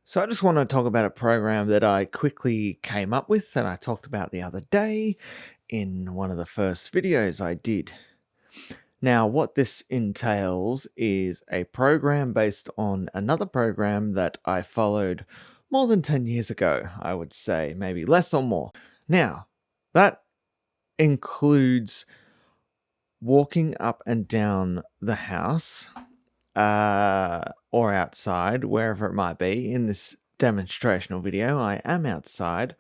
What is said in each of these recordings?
So I just want to talk about a program that I quickly came up with that I talked about the other day in one of the first videos I did. Now, what this entails is a program based on another program that I followed more than 10 years ago, I would say, maybe less or more. Now, that includes walking up and down the house or outside, wherever it might be. In this demonstrational video, I am outside.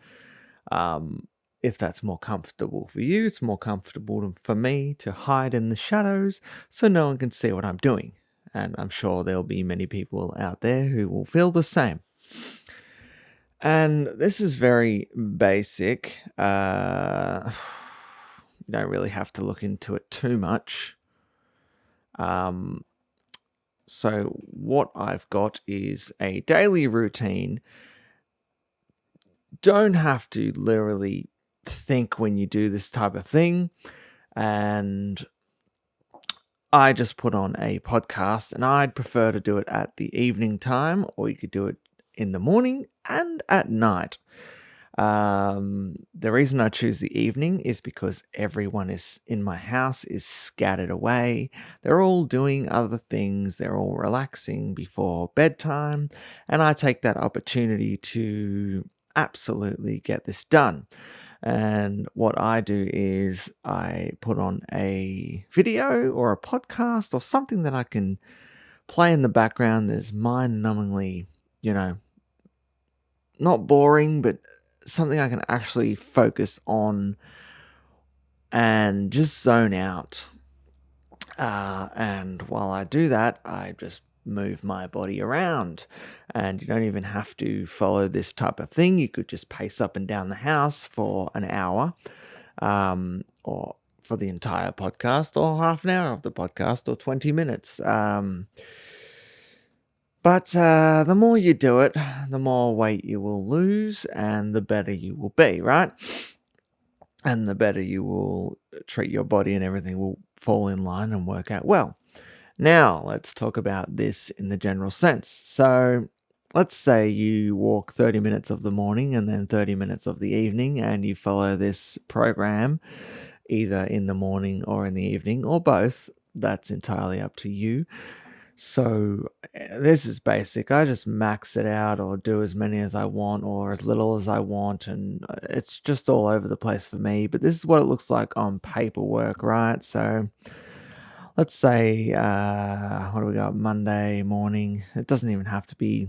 If that's more comfortable for you, it's more comfortable for me to hide in the shadows so no one can see what I'm doing. And I'm sure there'll be many people out there who will feel the same. And this is very basic. You don't really have to look into it too much. So what I've got is a daily routine. Don't have to literally think when you do this type of thing. And I just put on a podcast, and I'd prefer to do it at the evening time, or you could do it in the morning and at night. The reason I choose the evening is because everyone is in my house is scattered away. They're all doing other things. They're all relaxing before bedtime. And I take that opportunity to absolutely get this done. And what I do is I put on a video or a podcast or something that I can play in the background that's mind-numbingly, not boring, but something I can actually focus on and just zone out. And while I do that, I just move my body around. And you don't even have to follow this type of thing. You could just pace up and down the house for an hour, or for the entire podcast, or half an hour of the podcast, or 20 minutes. But the more you do it, the more weight you will lose and the better you will be, right? And the better you will treat your body, and everything will fall in line and work out well. Now, let's talk about this in the general sense. So, let's say you walk 30 minutes of the morning and then 30 minutes of the evening, and you follow this program either in the morning or in the evening, or both. That's entirely up to you. So this is basic. I just max it out or do as many as I want or as little as I want, and it's just all over the place for me. But this is what it looks like on paperwork, right? So let's say, what do we got? Monday morning. It doesn't even have to be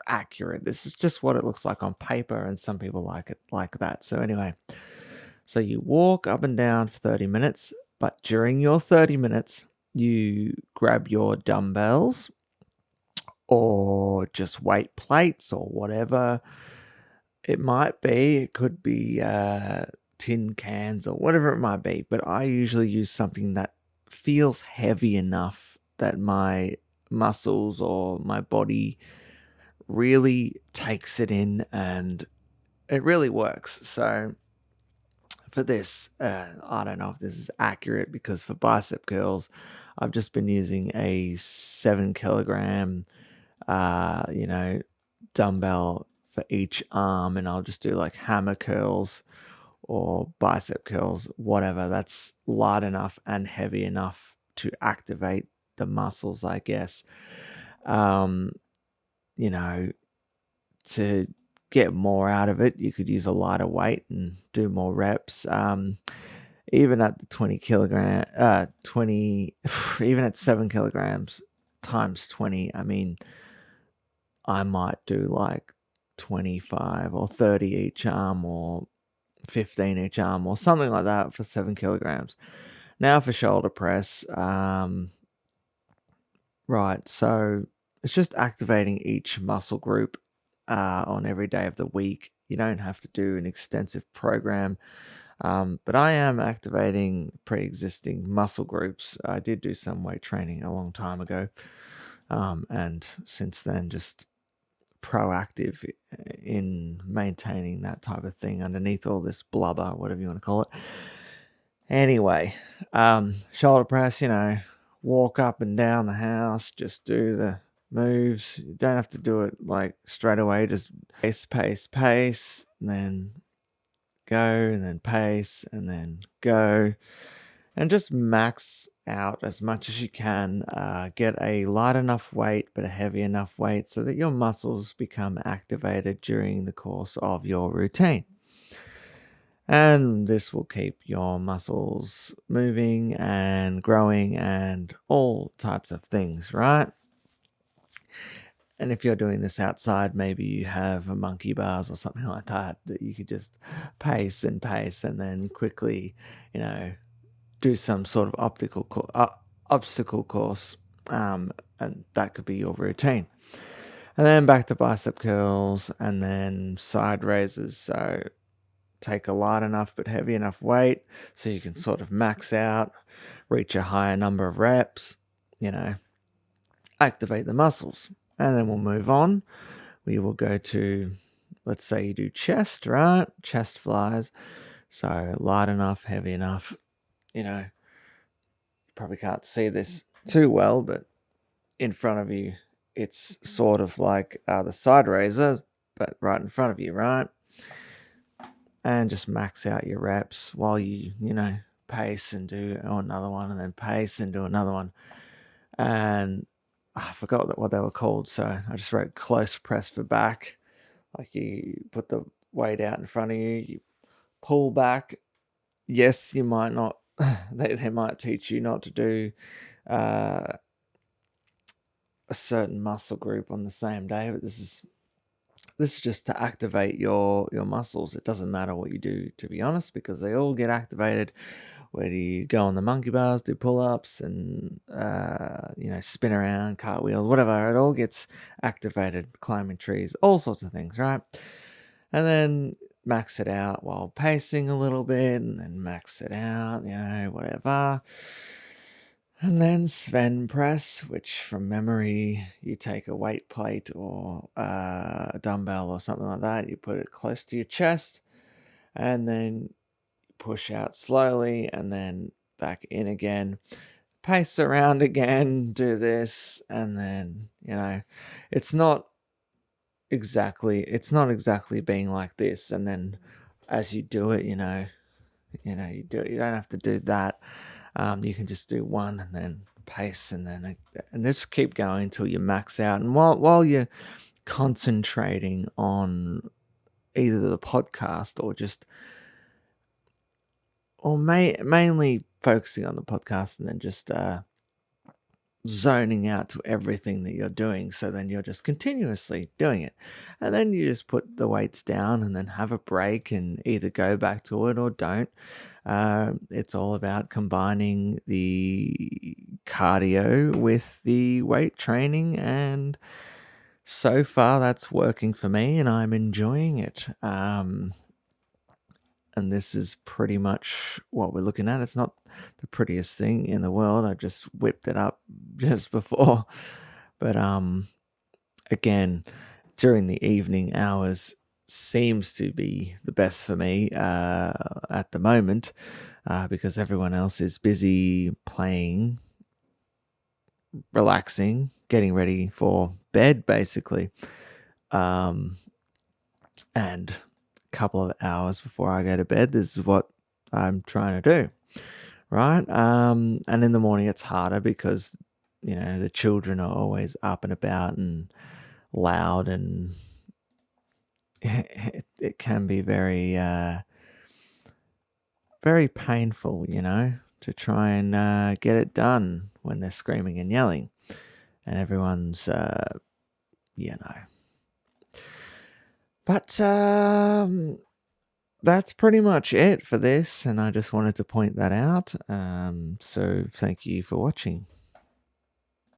accurate. This is just what it looks like on paper, and some people like it like that. So anyway, so you walk up and down for 30 minutes, but during your 30 minutes, you grab your dumbbells or just weight plates or whatever it might be. It could be tin cans or whatever it might be. But I usually use something that feels heavy enough that my muscles or my body really takes it in, and it really works. So for this, I don't know if this is accurate, because for bicep curls, I've just been using a 7 kilogram, dumbbell for each arm, and I'll just do like hammer curls or bicep curls, whatever. That's light enough and heavy enough to activate the muscles, I guess. You know, to get more out of it, you could use a lighter weight and do more reps. Even at the 20, even at 7 kilograms times 20, I mean, I might do like 25 or 30 each arm, or 15 each arm, or something like that for 7 kilograms. Now for shoulder press, right, so it's just activating each muscle group on every day of the week. You don't have to do an extensive program, but I am activating pre-existing muscle groups. I did do some weight training a long time ago, and since then just proactive in maintaining that type of thing underneath all this blubber, whatever you want to call it. Anyway, shoulder press, walk up and down the house, just do the moves. You don't have to do it like straight away. Just pace, pace, pace, and then go, and then pace, and then go. And just max out as much as you can. Get a light enough weight, but a heavy enough weight so that your muscles become activated during the course of your routine. And this will keep your muscles moving and growing and all types of things, right? And if you're doing this outside, maybe you have a monkey bars or something like that you could just pace and then quickly, do some sort of obstacle course, and that could be your routine. And then back to bicep curls and then side raises. So take a light enough but heavy enough weight so you can sort of max out, reach a higher number of reps, activate the muscles. And then we'll move on. We will go to, let's say you do chest, right? Chest flies. So light enough, heavy enough. You probably can't see this too well, but in front of you, it's sort of like the side raiser, but right in front of you, right? And just max out your reps while you pace and do another one, and then pace and do another one. And I forgot what they were called, so I just wrote close press for back. Like you put the weight out in front of you, you pull back. Yes, you might not, they might teach you not to do a certain muscle group on the same day, but this is just to activate your muscles. It doesn't matter what you do, to be honest, because they all get activated. Whether you go on the monkey bars, do pull-ups, and spin around, cartwheels, whatever, it all gets activated. Climbing trees, all sorts of things, right? And then max it out while pacing a little bit, and then max it out, whatever. And then Sven press, which from memory, you take a weight plate or a dumbbell or something like that, you put it close to your chest, and then push out slowly, and then back in again. Pace around again, do this, and then, it's not exactly being like this, and then as you do it, you do it. You don't have to do that. You can just do one and then pace and just keep going until you max out. And while you're concentrating on either the podcast or mainly focusing on the podcast, and then just zoning out to everything that you're doing. So then you're just continuously doing it. And then you just put the weights down and then have a break and either go back to it or don't. It's all about combining the cardio with the weight training. And so far that's working for me and I'm enjoying it. And this is pretty much what we're looking at. It's not the prettiest thing in the world. I just whipped it up just before. But again, during the evening hours seems to be the best for me at the moment because everyone else is busy playing, relaxing, getting ready for bed, basically. And couple of hours before I go to bed, this is what I'm trying to do, right? And in the morning it's harder because the children are always up and about and loud, and it can be very very painful, to try and get it done when they're screaming and yelling and everyone's But that's pretty much it for this, and I just wanted to point that out. So thank you for watching.